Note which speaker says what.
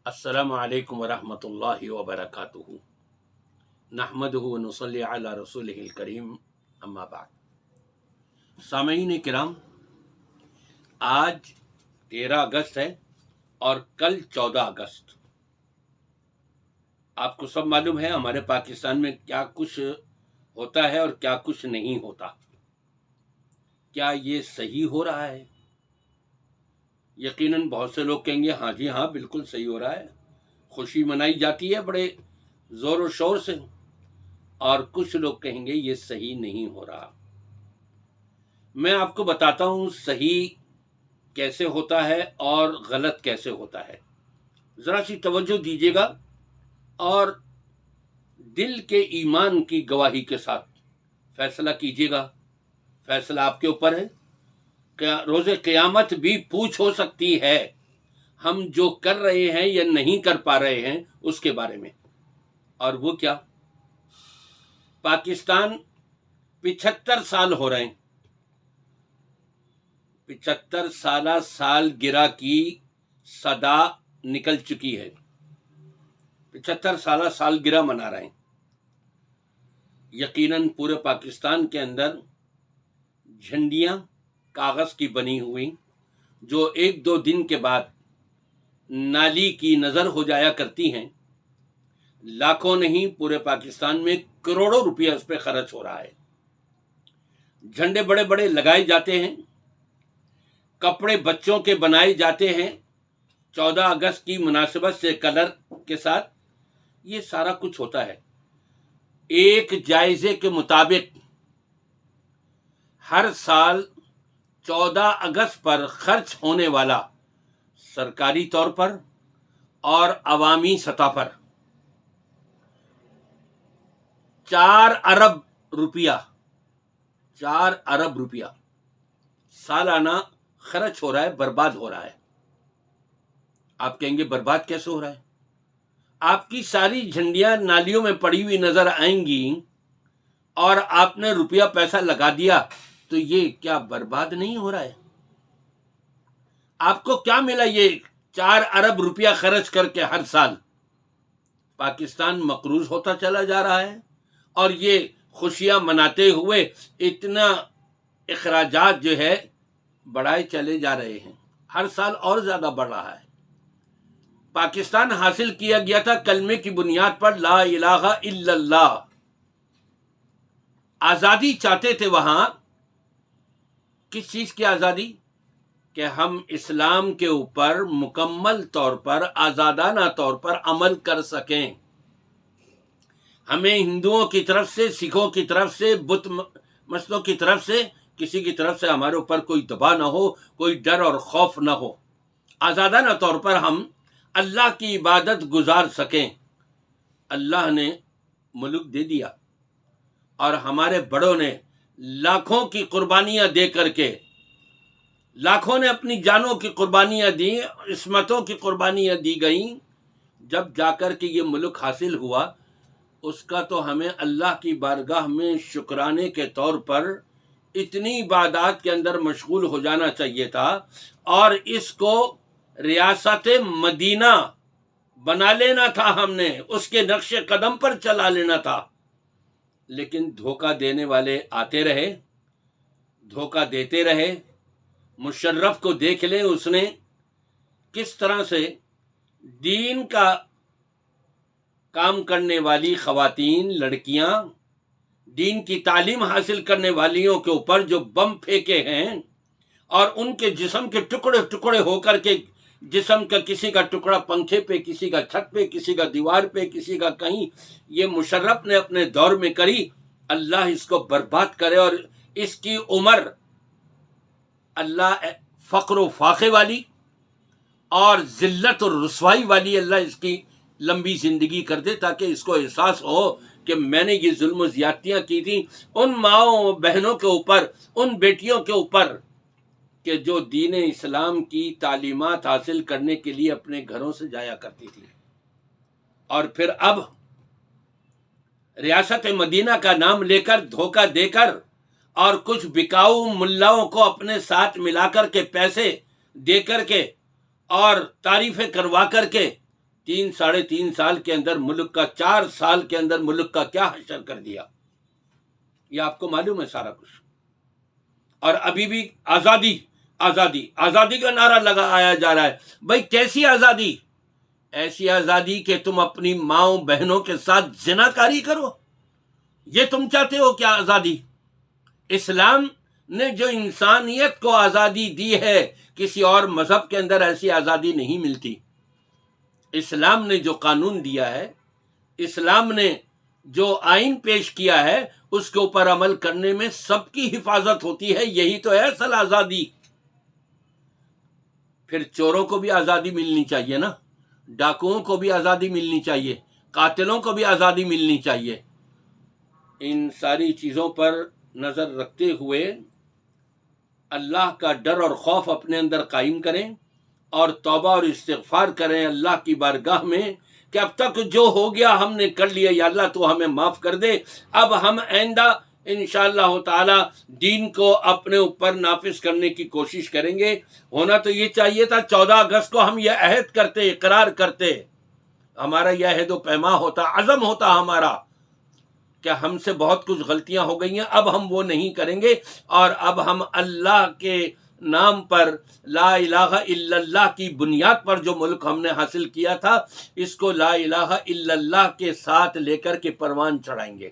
Speaker 1: अस्सलामु अलैकुम वरहमतुल्लाहि वबरकातुहू। नहमदुहु व नुसल्ली अला रसूलिहिल करीम, अम्मा बाद। सामईन किराम, आज 13 अगस्त है और कल 14 अगस्त। आपको सब मालूम है हमारे पाकिस्तान में क्या कुछ होता है और क्या कुछ नहीं होता। क्या ये सही हो रहा है? यकीनन बहुत से लोग कहेंगे हाँ जी हाँ, बिल्कुल सही हो रहा है, खुशी मनाई जाती है बड़े ज़ोर और शोर से। और कुछ लोग कहेंगे ये सही नहीं हो रहा। मैं आपको बताता हूँ सही कैसे होता है और गलत कैसे होता है। ज़रा सी तवज्जो दीजिएगा और दिल के ईमान की गवाही के साथ फैसला कीजिएगा। फैसला आपके ऊपर है। क्या रोज़े क़यामत भी पूछ हो सकती है हम जो कर रहे हैं या नहीं कर पा रहे हैं उसके बारे में। और वो क्या? पाकिस्तान 75 साल हो रहे हैं, 75 साल गिरा की सदा निकल चुकी है। 75 साल गिरा मना रहे हैं। यकीनन पूरे पाकिस्तान के अंदर झंडियां कागज की बनी हुई जो एक दो दिन के बाद नाली की नजर हो जाया करती हैं, लाखों नहीं पूरे पाकिस्तान में करोड़ों रुपया उस पर खर्च हो रहा है। झंडे बड़े बड़े लगाए जाते हैं, कपड़े बच्चों के बनाए जाते हैं 14 अगस्त की मुनासिबत से कलर के साथ। ये सारा कुछ होता है एक जायजे के मुताबिक। हर साल 14 अगस्त पर खर्च होने वाला सरकारी तौर पर और अवामी सतह पर 4 अरब रुपया 4 अरब रुपया सालाना खर्च हो रहा है, बर्बाद हो रहा है। आप कहेंगे बर्बाद कैसे हो रहा है? आपकी सारी झंडियां नालियों में पड़ी हुई नजर आएंगी और आपने रुपया पैसा लगा दिया, तो ये क्या बर्बाद नहीं हो रहा है? आपको क्या मिला ये 4 अरब रुपया खर्च करके? हर साल पाकिस्तान मकरूज होता चला जा रहा है और ये खुशियां मनाते हुए इतना अखराजात जो है बढ़ाए चले जा रहे हैं। हर साल और ज्यादा बढ़ रहा है। पाकिस्तान हासिल किया गया था कलमे की बुनियाद पर, ला इलाहा इल्लल्लाह। आजादी चाहते थे वहां। किस चीज की आजादी? कि हम इस्लाम के ऊपर मुकम्मल तौर पर आजादाना तौर पर अमल कर सकें। हमें हिंदुओं की तरफ से, सिखों की तरफ से, बुत मस्तों की तरफ से, किसी की तरफ से हमारे ऊपर कोई दबाव ना हो, कोई डर और खौफ ना हो। आजादाना तौर पर हम अल्लाह की इबादत गुजार सकें। अल्लाह ने मुल्क दे दिया और हमारे बड़ों ने लाखों की कुर्बानियां दे करके, लाखों ने अपनी जानों की कुर्बानियां दी, इस्मतों की कुर्बानियां दी गईं। जब जाकर के ये मुल्क हासिल हुआ, उसका तो हमें अल्लाह की बारगाह में शुक्राने के तौर पर इतनी इबादत के अंदर मशगूल हो जाना चाहिए था और इसको रियासत मदीना बना लेना था। हमने उसके नक्शे कदम पर चला लेना था। लेकिन धोखा देने वाले आते रहे, धोखा देते रहे। मुशर्रफ को देख लें, उसने किस तरह से दीन का काम करने वाली खवातीन, लड़कियां, दीन की तालीम हासिल करने वालियों के ऊपर जो बम फेंके हैं और उनके जिस्म के टुकड़े टुकड़े होकर के, जिस्म का किसी का टुकड़ा पंखे पे, किसी का छत पे, किसी का दीवार पे, किसी का कहीं, ये मुशर्रफ ने अपने दौर में करी। अल्लाह इसको बर्बाद करे और इसकी उम्र अल्लाह फ़क्र व फाखे वाली और ज़िल्लत और रुसवाई वाली अल्लाह इसकी लंबी ज़िंदगी कर दे, ताकि इसको एहसास हो कि मैंने ये जुल्म ज़्यादतियाँ की थी उन माओ बहनों के ऊपर, उन बेटियों के ऊपर कि जो दीन इस्लाम की तालीमात हासिल करने के लिए अपने घरों से जाया करती थी। और फिर अब रियासत मदीना का नाम लेकर, धोखा देकर और कुछ बिकाऊ मुल्लाओं को अपने साथ मिलाकर के पैसे दे करके और तारीफें करवा करके 3 ساڑھے 3 سال کے اندر ملک کا 4 سال کے اندر ملک کا کیا حشر کر دیا، یہ آپ کو معلوم ہے سارا کچھ۔ اور ابھی بھی آزادی آزادی آزادی کا نعرہ لگایا جا رہا ہے۔ بھائی کیسی آزادی؟ ایسی آزادی کہ تم اپنی ماؤں بہنوں کے ساتھ زنا کاری کرو، یہ تم چاہتے ہو کیا آزادی؟ اسلام نے جو انسانیت کو آزادی دی ہے، کسی اور مذہب کے اندر ایسی آزادی نہیں ملتی۔ اسلام نے جو قانون دیا ہے، اسلام نے جو آئین پیش کیا ہے، اس کے اوپر عمل کرنے میں سب کی حفاظت ہوتی ہے، یہی تو ہے اصل آزادی۔ پھر چوروں کو بھی آزادی ملنی چاہیے نا، ڈاکوؤں کو بھی آزادی ملنی چاہیے، قاتلوں کو بھی آزادی ملنی چاہیے۔ ان ساری چیزوں پر نظر رکھتے ہوئے اللہ کا ڈر اور خوف اپنے اندر قائم کریں اور توبہ اور استغفار کریں اللہ کی بارگاہ میں کہ اب تک جو ہو گیا ہم نے کر لیا، یا اللہ تو ہمیں معاف کر دے، اب ہم آئندہ انشاءاللہ تعالی دین کو اپنے اوپر نافذ کرنے کی کوشش کریں گے۔ ہونا تو یہ چاہیے تھا 14 اگست کو ہم یہ عہد کرتے، اقرار کرتے، ہمارا یہ عہد و پیما ہوتا، عزم ہوتا ہمارا کہ ہم سے بہت کچھ غلطیاں ہو گئی ہیں، اب ہم وہ نہیں کریں گے، اور اب ہم اللہ کے نام پر لا الہ الا اللہ کی بنیاد پر جو ملک ہم نے حاصل کیا تھا، اس کو لا الہ الا اللہ کے ساتھ لے کر کے پروان چڑھائیں گے۔